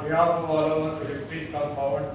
behalf of all of us, will you please come forward?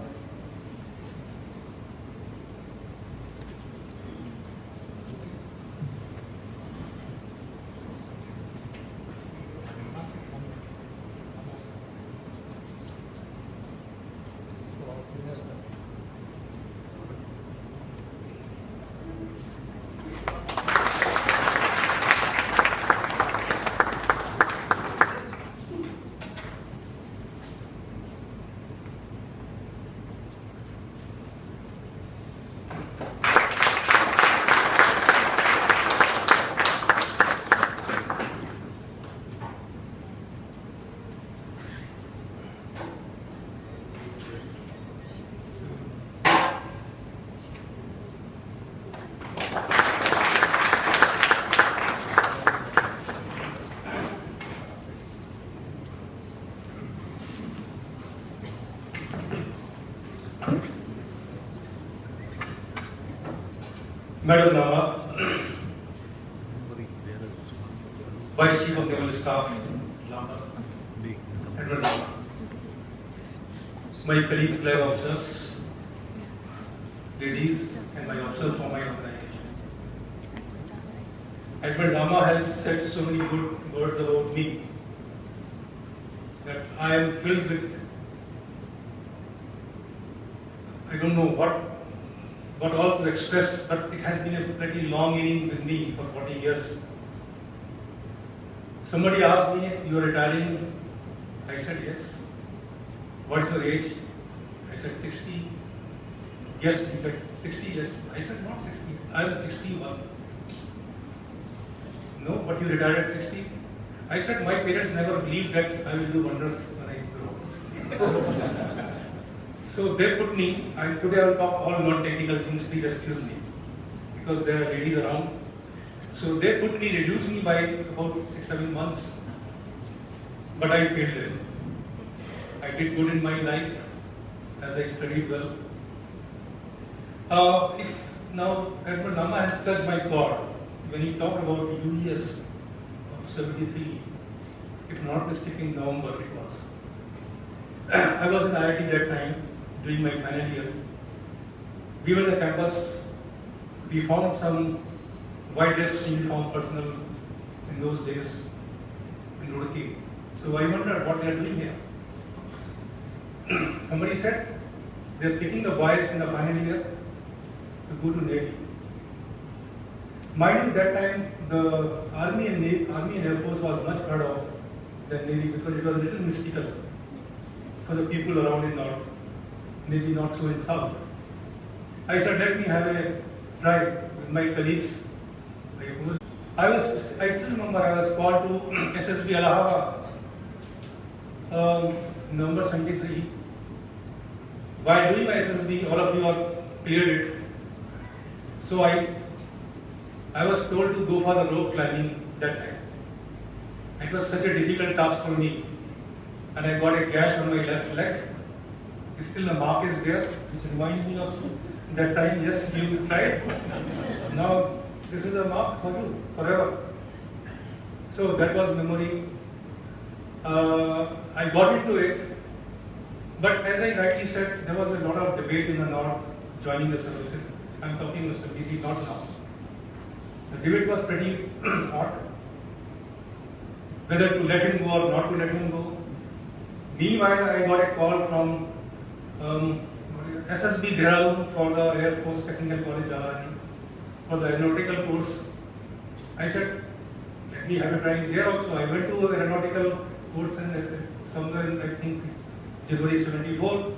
Madam Nama, Vice Chief of Naval Staff, Admiral Nama, my colleague flag officers, ladies, and my officers from my organization. Admiral Nama has said so many good words about me that I am filled with, I don't know what all to express, but it has been a pretty long inning with me for 40 years. Somebody asked me, you are retiring? I said, yes. What is your age? I said, 60. Yes, he said, 60, yes. I said, not 60, I am 61. No, but you retired at 60? I said, my parents never believed that I will do wonders when I grow. So they put me, and today I will talk all non-technical things, please excuse me, because there are ladies around. So they put me, reduced me by about 6-7 months, but I failed them. I did good in my life, as I studied well. If now Admiral Nama has touched my chord, when he talked about UES of 73, if not mistaken, November it was. I was in IIT that time, during my final year. We were in the campus, we found some white dress uniform personnel in those days in Roorkee. So I wondered what they are doing here. Somebody said they are picking the boys in the final year to go to Navy. Mind you, that time the Army and Air Force was much heard of than Navy because it was a little mystical for the people around in North. Maybe not so in South. I said, let me have a try with my colleagues. I still remember I was called to SSB Allahabad, number 73. While doing my SSB, all of you are cleared it. So I was told to go for the rope climbing that time. It was such a difficult task for me. And I got a gash on my left leg. Still the mark is there, which reminds me of that time. Yes, you tried. Now this is a mark for you forever. So that was memory. I got into it, but as I rightly said, there was a lot of debate in the North joining the services. I'm talking Mr. BB, not now. The debate was pretty hot, whether to let him go or not to let him go. Meanwhile, I got a call from SSB Dehradun for the Air Force Technical College Jalani for the aeronautical course. I said, let me have a try there also. I went to aeronautical course in somewhere in, I think, January 74.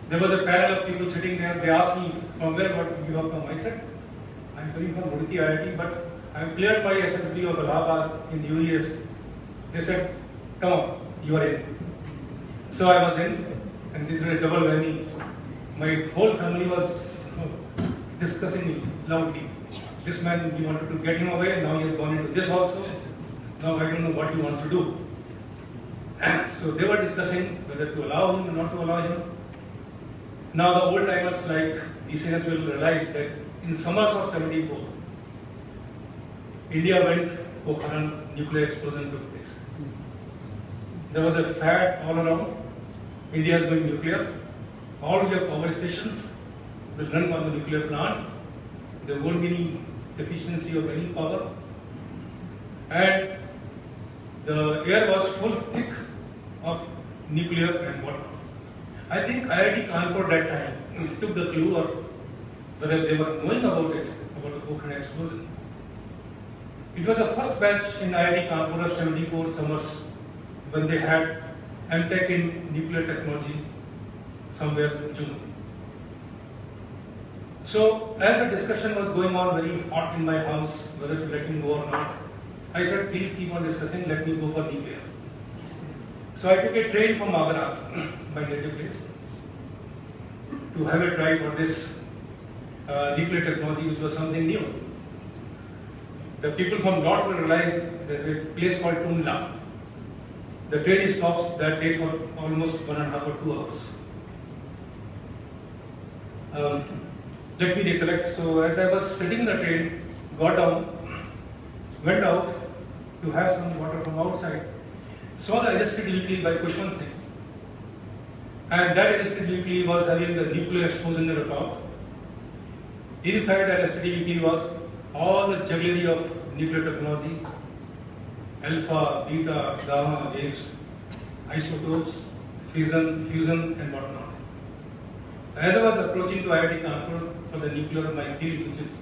There was a panel of people sitting there. They asked me, from where you have come? I said, I'm coming from Roorkee IIT, but I have cleared my SSB of Allahabad in UES. They said, come on, you are in. So I was in. And this was a double whammy. My whole family was discussing me loudly. This man, we wanted to get him away, and now he has gone into this also. Now I don't know what he wants to do. So they were discussing whether to allow him or not to allow him. Now the old timers like ECNS will realize that in summers of 74, India went Pokhran, nuclear explosion took place. There was a fad all around. India is going nuclear. All your power stations will run on the nuclear plant. There won't be any deficiency of any power. And the air was full thick of nuclear and whatnot. I think IIT Kanpur that time took the clue, or whether they were knowing about it, about the Pokhran explosion. It was the first batch in IIT Kanpur of 74 summers when they had MTech in nuclear technology somewhere in June. So as the discussion was going on very hot in my house, whether to let me go or not, I said, please keep on discussing, let me go for nuclear. So I took a train from Agra, my native place, to have a try for this nuclear technology, which was something new. The people from north will realize there's a place called Tundla. The train stops that take for almost 1.5 or 2 hours. Let me recollect. So as I was sitting in the train, got down, went out to have some water from outside, saw the illustrated weekly by Kushwant Singh. And that illustrated weekly was having the nuclear explosion at the top. Inside that illustrated weekly was all the jugglery of nuclear technology, alpha, beta, gamma waves, isotopes, fusion and whatnot. As I was approaching to IIT Kanpur for the nuclear, my field, which is,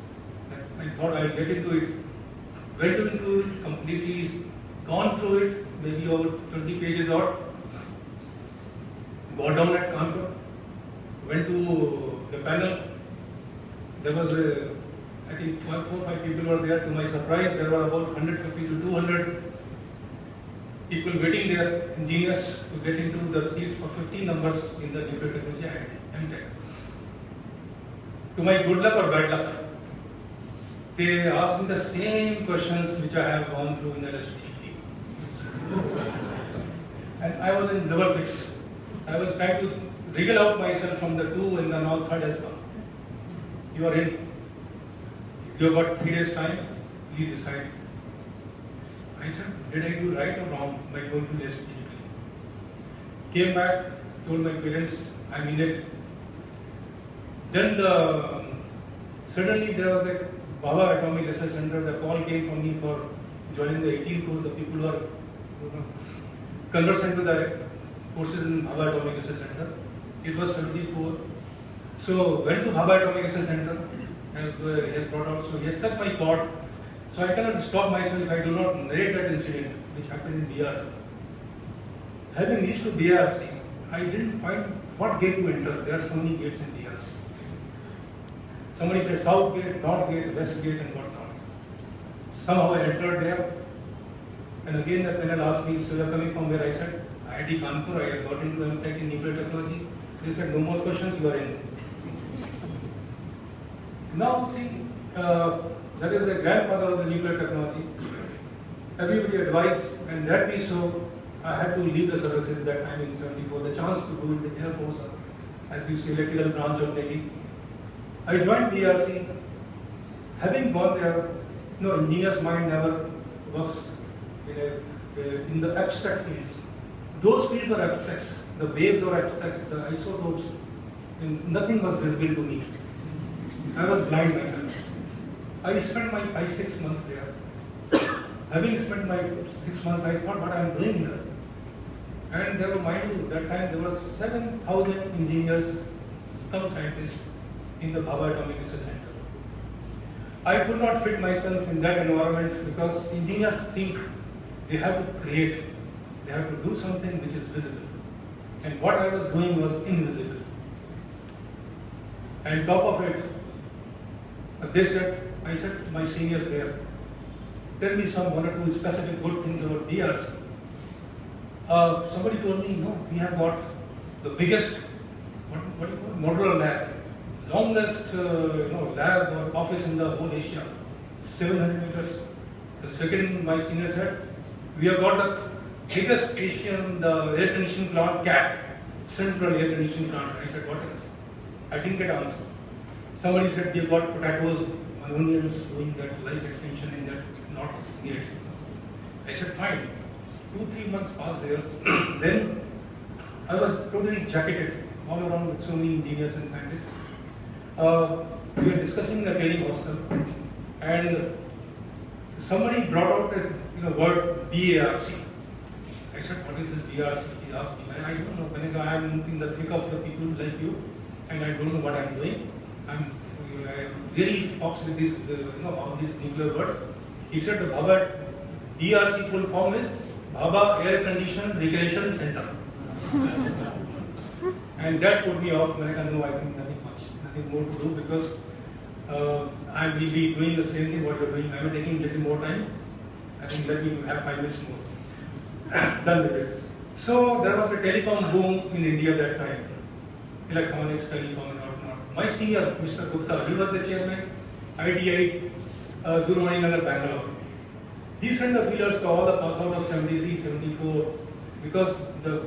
I thought I'd get into it, went into it completely, gone through it, maybe over 20 pages or, got down at Kanpur, went to the panel. There was I think 4 or 5 people were there. To my surprise, there were about 150 to 200 people waiting there, engineers, to get into the seats for 15 numbers in the nuclear technology MTech. To my good luck or bad luck, they asked me the same questions which I have gone through in the LSD. And I was in double fix. I was trying to wriggle out myself from the 2 and then all third as well. You are in. You have got 3 days time, please decide. I said, did I do right or wrong by going to this? Came back, told my parents, I'm in it. Then suddenly there was a Bhabha Atomic Research Center. The call came from me for joining the 18 course. The people who are conversant to the courses in Bhabha Atomic Research Center. It was 74. So went to Bhabha Atomic Research Center, as he has brought out. So he has touched my cord. So I cannot stop myself if I do not narrate that incident which happened in BRC. Having reached to BRC, I didn't find what gate to enter. There are so many gates in BRC. Somebody said south gate, north gate, west gate, and whatnot. Somehow I entered there, and again the panel asked me, so you are coming from where? I said, IIT Kanpur, I have got into MTech in nuclear technology. They said, no more questions, you are in. Now see, that is the grandfather of the nuclear technology. Everybody advised, and that be so, I had to leave the services that time in 74, the chance to go into the Air Force, as you see, electrical branch of Navy. I joined BRC. Having gone there, engineer's mind never works in the abstract fields. Those fields were abstracts. The waves were abstracts, the isotopes, and nothing was visible to me. I was blind myself. I spent my 5-6 months there. Having spent my 6 months, I thought what I am doing here. And there were, mind you, that time there were 7,000 engineers, some scientists in the Bhabha Atomic Research Center. I could not fit myself in that environment because engineers think they have to create, they have to do something which is visible. And what I was doing was invisible. And top of it, I said to my seniors there, tell me some 1 or 2 specific good things about BRC. Somebody told me, no, we have got the biggest, what do you call it, modular lab, longest lab or office in the whole Asia, 700 meters. The second, my senior said, we have got the biggest Asian, the air conditioning plant, CAT, Central Air Conditioning Plant. I said, what else? I didn't get an answer. Somebody said, we have got potatoes, onions, doing that life extension in that north gate. I said, fine. 2-3 months passed there. Then I was totally jacketed all around with so many engineers and scientists. We were discussing the training hostel, and somebody brought out a word BARC. I said, what is this BARC? He asked me, I don't know. I am in the thick of the people like you, and I don't know what I am doing. I'm really foxed with these, all these nuclear words. He said, the Bhabha BRC full form is Bhabha Air Condition Recreation Center. And that put me off. No, I think nothing more to do, because I will be doing the same thing what you're doing. I am taking a little more time. I think let me have 5 minutes more. Done with it. So there was a telecom boom in India that time. Electronics, telecom and whatnot. My senior, Mr. Gupta, he was the chairman, ITI, Durwani Nagar, Bangalore. He sent the feelers to all the pass out of 73, 74, because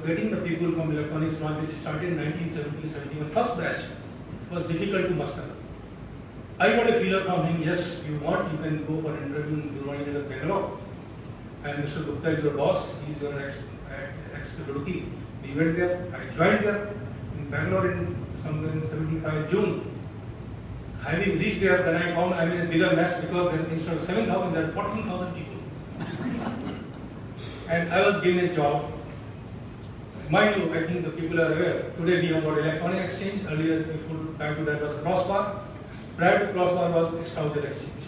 getting the people from electronics branch, which started in 1970, 71, first batch, was difficult to muster. I got a feeler from him, yes, you want, you can go for an interview in Durwani Nagar, Bangalore. And Mr. Gupta is your boss, he's your ex-rookie. We went there, I joined there in Bangalore somewhere in 75 June. Having reached there, then I found I'm in a bigger mess, because then instead of 7,000, there are 14,000 people. And I was given a job. Mind you, I think the people are aware. Today we have got electronic exchange. Earlier, prior to that was crossbar. Prior to crossbar was Scouser exchange.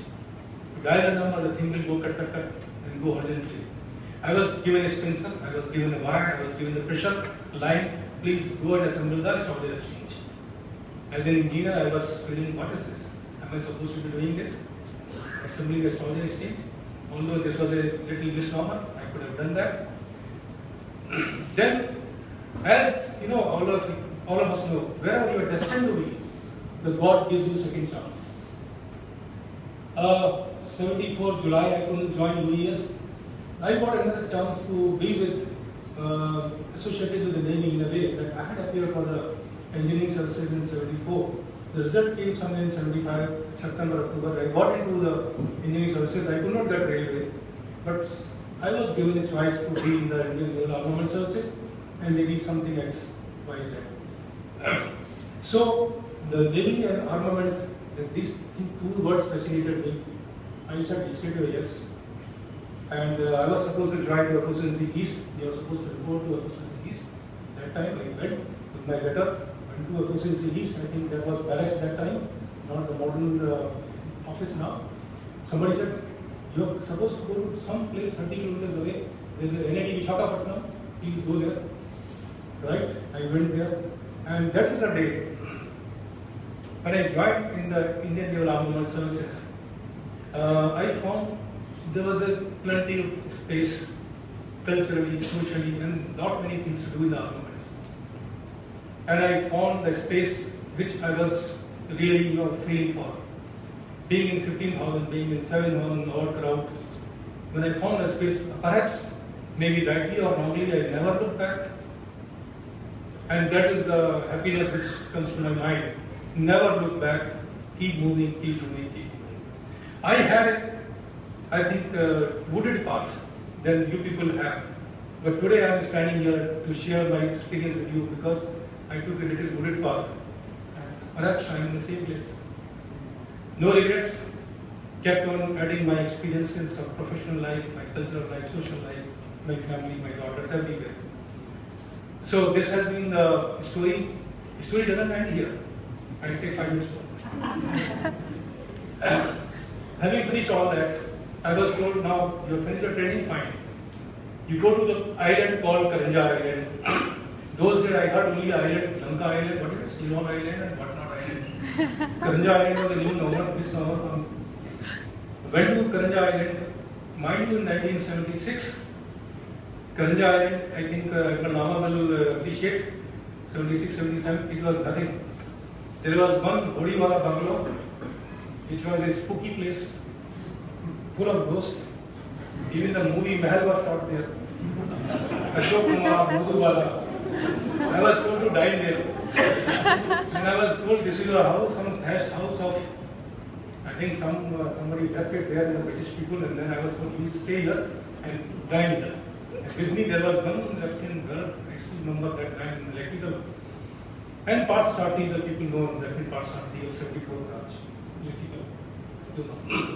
To dial the number, the thing will go cut and go urgently. I was given a spincer, I was given a wire, I was given the pressure line. Please go and assemble the Scouser exchange. As an engineer, I was feeling, what is this? Am I supposed to be doing this? Assembling the Scouser exchange? Although this was a little misnomer, I could have done that. Then, as you know, all of us know, wherever you are destined to be, the God gives you a second chance. 74 July, I couldn't join UES. I got another chance to be with, associated with the Navy in a way that I had appeared for the engineering services in 74. The result came somewhere in 75, September, October. I got into the engineering services. I could not get railway, but I was given a choice to be in the Indian Naval Armament Services and maybe something else, Y, Z. So the Navy and armament, these two words fascinated me. I said yes. And I was supposed to join the Efficiency East. They were supposed to report to Efficiency East. That time I went with my letter. To Efficiency East, I think there was barracks that time, not the modern office now. Somebody said, you're supposed to go to some place 30 kilometers away. There's an NIT Visakhapatnam, please go there. Right? I went there, and that is the day when I joined in the Indian Naval Armament Services. I found there was plenty of space, culturally, socially, and not many things to do in the armaments. And I found the space which I was really, feeling for. Being in 15,000, being in 7,000 odd crowd. When I found a space, perhaps, maybe rightly or wrongly, I never looked back. And that is the happiness which comes to my mind. Never look back, keep moving, keep moving, keep moving. I had, I think, wooded path than you people have. But today I am standing here to share my experience with you, because I took a little wooded path, and perhaps I am in the same place. No regrets, kept on adding my experiences of professional life, my cultural life, social life, my family, my daughters, everywhere. So this has been the story. The story doesn't end here. I'll take 5 minutes more. Having finished all that, I was told, now you have finished your training, fine. You go to the island called Karanja Island. Those days I heard only island, Lanka Island, what is it, Ceylon Island and whatnot island. Karanja Island was a new misnomer. Went to Karanja Island, mind you, in 1976. Karanja Island, I think Nama will appreciate, 76, 77, it was nothing. There was one Hodiwala bungalow, which was a spooky place, full of ghosts. Even the movie Mahal was shot there. Ashok Kumar, Hodiwala. I was told to dine there. And I was told this is your house, some thatched house of, I think somebody left it there, the British people, and then I was told you stay here and dine here. With me there was one Lieutenant Garg, I still remember that guy in electrical. And Parth Sarthi, the people know Lieutenant Parth Sarthi of 74 branch, electrical.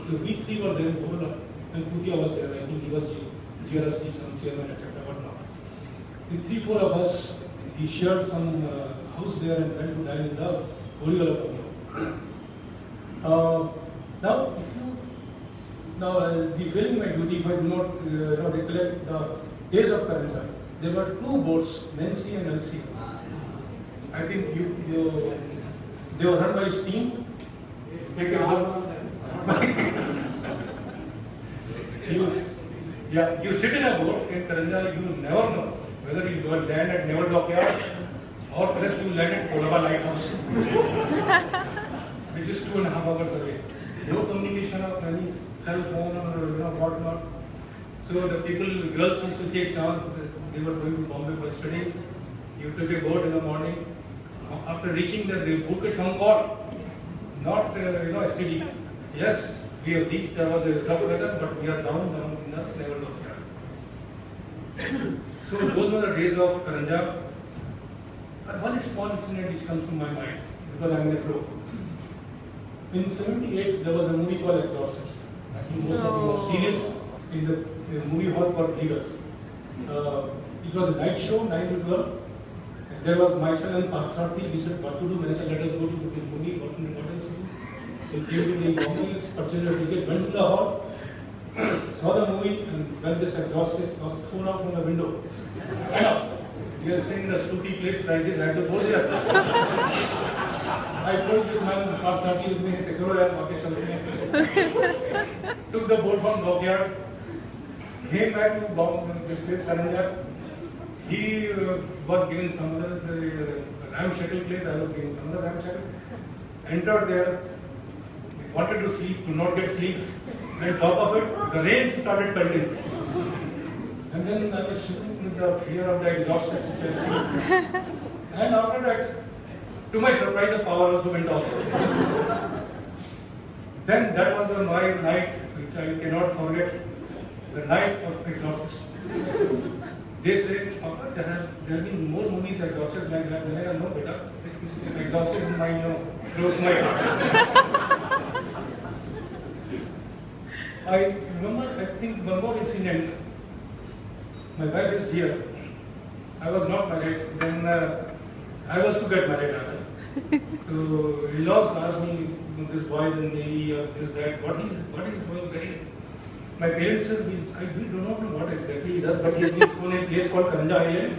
So we three were there in Bohla, and Putia was there. I think he was GRSC, some chairman, etc. Whatnot. The 3-4 of us, we shared some house there and went to dine in the Holiwala Pavilion. Now, if you the failing my duty, if I do not recollect the days of Karanja, there were 2 boats, Nancy and Elsie. I think they were run by steam. You sit in a boat in Karanja, you never know whether you will land at Naval Dockyard or perhaps you land at Colaba Lighthouse, which is 2.5 hours away. No communication of any cell phone or whatnot. So the girls used to take chance. They were going to Bombay for study. You took a boat in the morning. After reaching there, they booked a phone call. Not STD. Yes, we have reached. There was a tough weather, but we are down in the Naval Dockyard. So those were the days of Karanja. One small incident which comes to my mind because I am in a flow. In '78, there was a movie called Exorcist. I think most of you have seen it in the movie hall called Leader. It was a night show, 9 to 12. And there was myself and Parth Sarthi. We said, what to do? When I said, let us go to this movie, what else to do? We came to the Bombay, purchased a ticket, went to the hall, saw the movie, and when this Exorcist was thrown out from the window, enough. We are staying in a spooky place like this, I had to go there. I told this man, Parth Sarthi with me, took the boat from Dockyard, came back to this place, Karanja. He was given some other ramshackle place, I was given some other ramshackle. Entered there, wanted to sleep, could not get sleep. On top of it, the rain started pelting. And then I was shivering with the fear of the exorcist situation. And after that, to my surprise, the power also went off. Then that was my night, which I cannot forget, the night of Exorcist. They say, Papa, there have been more movies Exorcist like that. I said, no, beta. Exorcist is my, close my heart. I remember, I think one more incident. My wife is here. I was not married. Then I was to get married rather. So in-laws asked me, this boy is in the Navy or this that. What is going? Where is? My parents said, we do not know what exactly he does, but he has been thrown in a place called Karanja Island.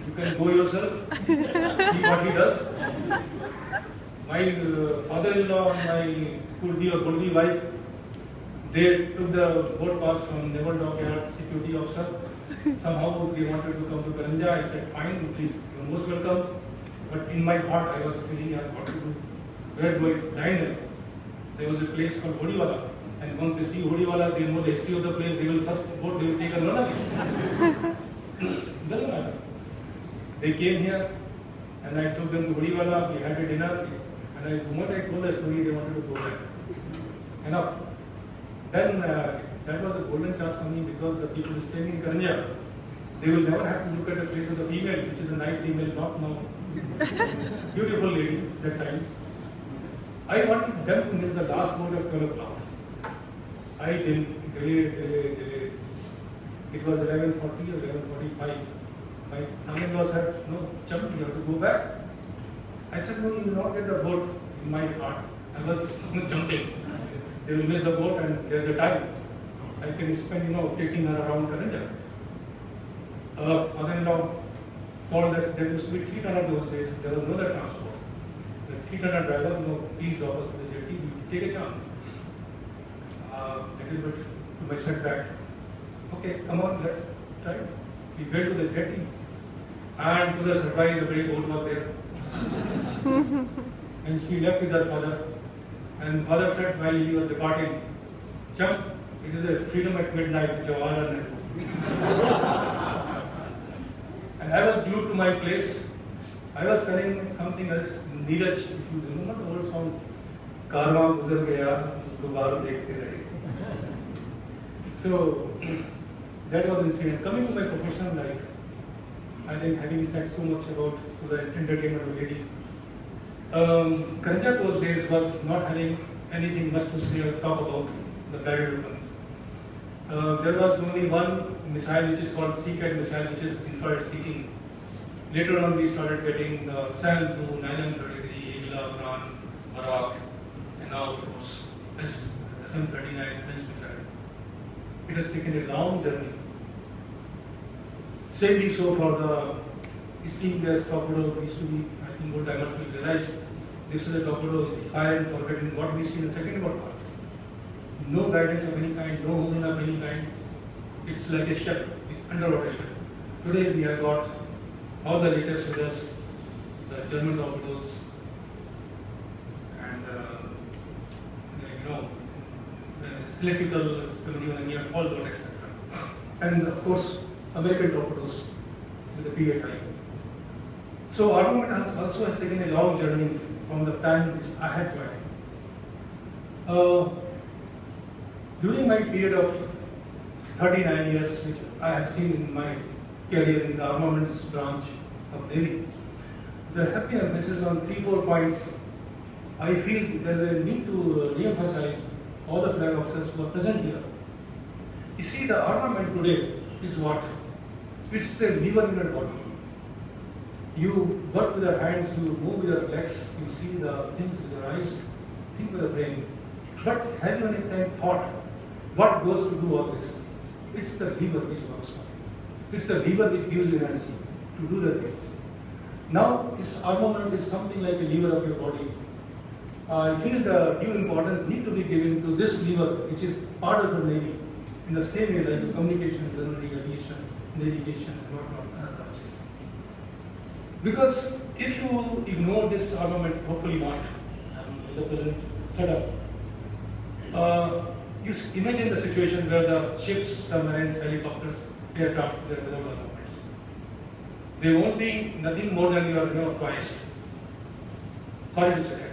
You can go yourself, see what he does. My father-in-law and my could-be wife, they took the boat pass from Naval Dockyard security officer. Somehow they wanted to come to Karanja. I said, fine, please, you're most welcome. But in my heart, I was feeling, what to do? Where do I dine there? There was a place called Hodiwala. And once they see Hodiwala, they know the history of the place. They will first boat, they will take a loan again. Doesn't matter. They came here, and I took them to Hodiwala. We had a dinner. And the moment I told the story, they wanted to go back. Enough. Then that was a golden chance for me because the people staying in Karanja, they will never have to look at the face of the female, which is a nice female, not now. Beautiful lady that time. I wanted them to miss the last boat of 12 o'clock. I didn't delayed. It was 11:40 or 11:45. My son-in-law said, no, Chum, you have to go back. I said, no, you will not get the boat. In my heart, I was jumping. They will miss the boat and there's a time. I can spend, taking her around Karanja. Father-in-law called us, there used to be 300 those days, there was no other transport. The 300 driver, please drop us to the jetty, we take a chance. Little bit to my setback. Okay, come on, let's try. We went to the jetty, and to the surprise, a brave boat was there. And she left with her father. And father said while he was departing, Chum, it is a freedom at midnight, Jawaharlal Nehru. And I was glued to my place. I was telling something else, Neeraj, if you remember the old song, Karma Guzar Gaya, Dobaro Dekhte Rahe. So, that was incident. Coming to my professional life, I think having said so much about the entertainment of ladies, Karanja those days was not having anything much to say or talk about the guided weapons. There was only one missile which is called Seacat missile, which is infrared seeking. Later on we started getting the SAM 2, 933, Igla, Uran, Barak, and now of course this SM-39 French missile. It has taken a long journey. Same so for the steam gas torpedo used to be, I think old timers will realize, this is a torpedo fire and forget in what we see in the Second World War. No guidance of any kind, no movement of any kind. It's like a ship, underwater ship. Today we have got all the latest with us, the German torpedoes, and cylindrical, 71, all that, etc. And of course, American torpedoes with the PAI. So armament also has taken a long journey from the time which I had joined. During my period of 39 years, which I have seen in my career in the armaments branch of Navy, there have been emphasis on 3-4 points. I feel there is a need to re-emphasize all the flag officers who are present here. You see, the armament today is what? It's a lever in your body. You work with your hands, you move with your legs, you see the things with your eyes, think with your brain. But have you any time thought what goes to do all this? It's the lever which works for you. It's the lever which gives you energy to do the things. Now, this armament is something like a lever of your body. I feel the due importance need to be given to this lever, which is part of your Navy, in the same way like communication, general aviation, navigation, and whatnot, other branches. Because if you ignore this armament, hopefully not, with the present setup, you imagine the situation where the ships, submarines, helicopters, aircraft, they are without armaments. They won't be nothing more than your toys. Sorry to say that.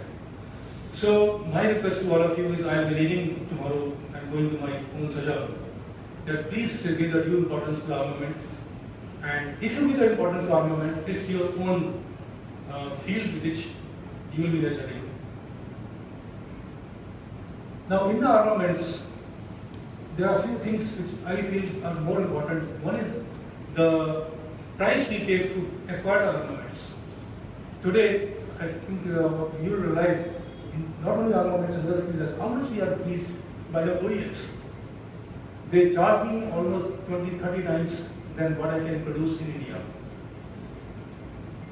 So my request to all of you is, I will be leaving tomorrow and going to my own sajal, that please give the due importance to armaments. And if you give the importance to armaments, it's your own field which you will be nurturing. Now in the armaments, there are a few things which I feel are more important. One is the price we pay to acquire the armaments. Today, I think you will realize, not only armaments and other fields, how much we are pleased by the OEMs. They charge me almost 20-30 times than what I can produce in India.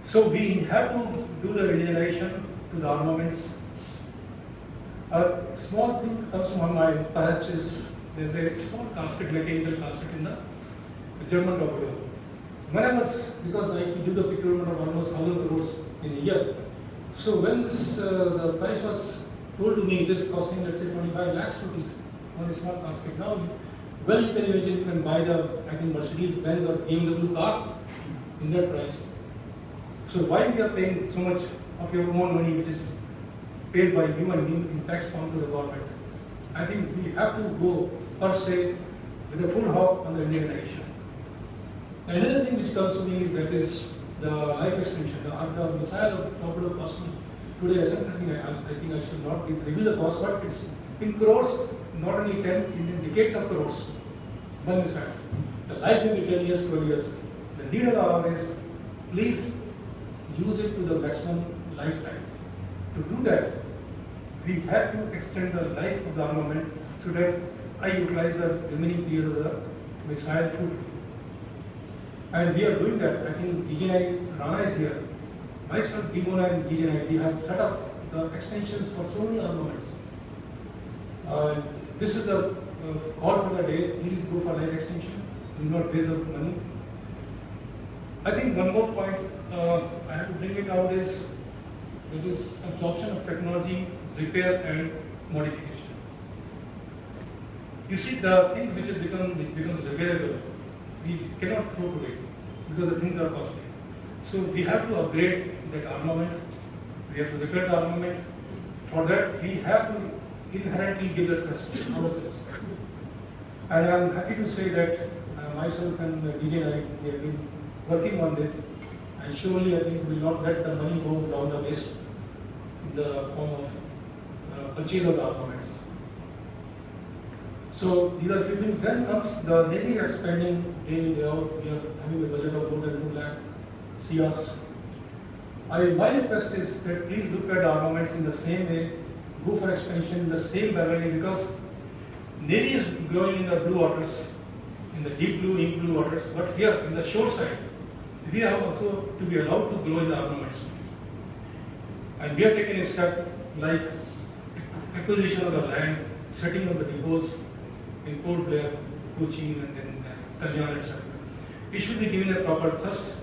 So we have to do the indigenization to the armaments. A small thing comes to my mind, perhaps, is there's a small casket, mechanical casket in the German torpedo. When I was, because I do the procurement of almost 1,000 crores in a year, so when this, the price was told to me, it is costing, let's say, 25 lakhs rupees on a small casket. Now, well, you can imagine, you can buy the, I think, Mercedes-Benz or BMW car in that price. So why we are paying so much of your own money, which is paid by you and me in tax form to the government? I think we have to go, per se, with a full hop on the indigenization. Another thing which comes to me is that is the life extension. The missile of torpedo cost me today, I think I should not reveal the cost, but it's in crores, not only 10, in decades of crores. One missile. The life will be 10 years, 12 years. The need of the hour is, please use it to the maximum lifetime. To do that, we have to extend the life of the armament so that I utilize the remaining period of the missile fully. And we are doing that. I think DGNI Rana is here. Myself, Dimona and DGNI, we have set up the extensions for so many armaments. This is the call for the day. Please go for life extension. Do not waste of money. I think one more point I have to bring it out is it is absorption of technology, repair and modification. You see, the things which becomes repairable, we cannot throw today because the things are costly. So we have to upgrade that armament. We have to repair the armament. For that, we have to inherently give the trust ourselves. And I'm happy to say that myself and DJ Naik, we have been working on this. And surely I think we will not let the money go down the waste in the form of purchase of the armaments. So these are few things. Then comes the Navy expanding day in, day out. We are having a budget of more than 2 lakh CRs. My request is that please look at the armaments in the same way, go for expansion in the same parallel, because Navy is growing in the blue waters, in the deep blue, ink blue waters, but here in the shore side, we have also to be allowed to grow in the armaments. And we have taken a step like acquisition of the land, setting up the depots in Port Blair, Cochin, and then Kalyan, etc. We should be given a proper thrust.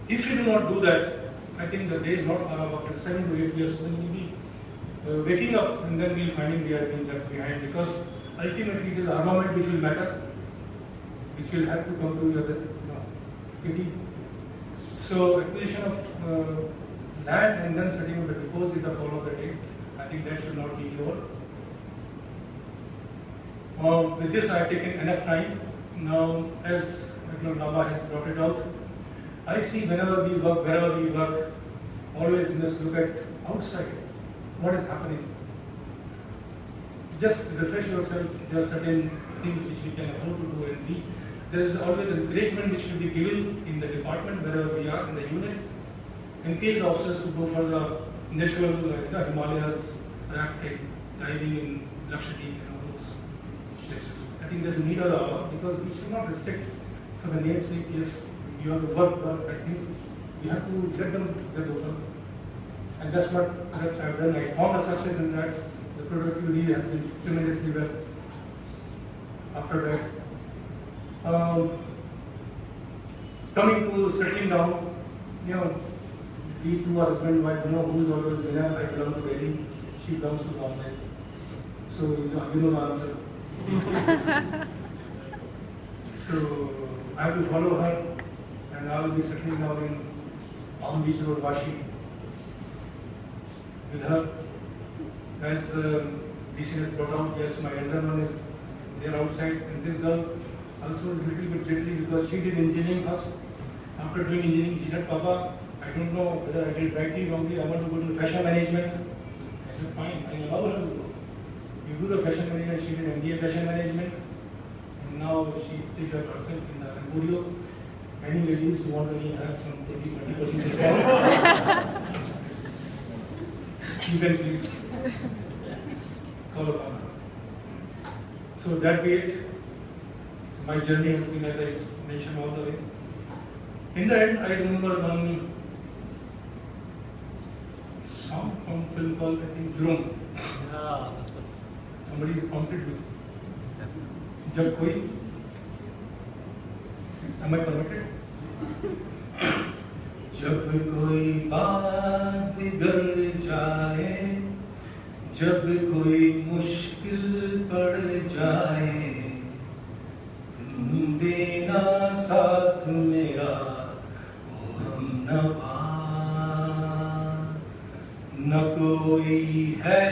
If we do not do that, I think the day is not far off. After 7 to 8 years, then we'll be waking up, and then we'll finding we are being left behind, because ultimately it is armament which will matter, which will have to come to the kitty. So acquisition of land and then setting up the depots is the call of the day. I think that should not be ignored. With this, I have taken enough time. Now, as Nava has brought it out, I see whenever we work, wherever we work, always just look at outside, what is happening. Just refresh yourself. There are certain things which we can afford to do, and there is always encouragement which should be given in the department, wherever we are, in the unit. Encourage officers to go for the natural Himalayas, rafting, diving in Lakshadweep and all those places. I think there's a need of the hour, because we should not restrict for the name's sake. Yes, you have to work. I think we have to let them get over. And that's what I've done. I found a success in that. The productivity has been tremendously well after that. Coming to settling down, we two are husband and wife, who is always winner. I belong to Delhi, she belongs to Bombay. So you know the answer. So I have to follow her, and I will be settling down in Palm Beach Road, Vashi, with her. As DC has brought out, yes, my elder one is there outside, and this girl also is a little bit jittery because she did engineering first. After doing engineering, she said, Papa, I don't know whether I did rightly or wrongly, I want to go to fashion management. I said, fine, I allow her to go. You do the fashion management, she did MBA fashion management, and now she takes her herself in the Emporio. Many ladies who want to have some 20% discount. You can please call upon her. So that be it. My journey has been, as I mentioned, all the way. In the end, I remember one song from film called, I think, Jurong. Somebody prompted me. Jab koi, am I permitted? जब कोई बात बिगड़ जाए, जब कोई मुश्किल पड़ जाए, तुम देना साथ मेरा ओ हमनवा। न कोई है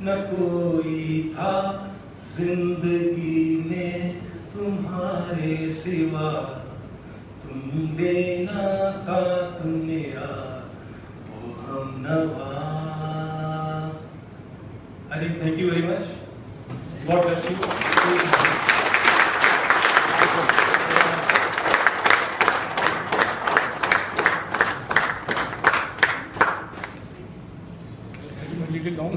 न कोई था जिंदगी में तुम्हारे सिवा, तुम देना साथ मेरा ओ हमनवा। I think thank you very much. God bless you. A little long.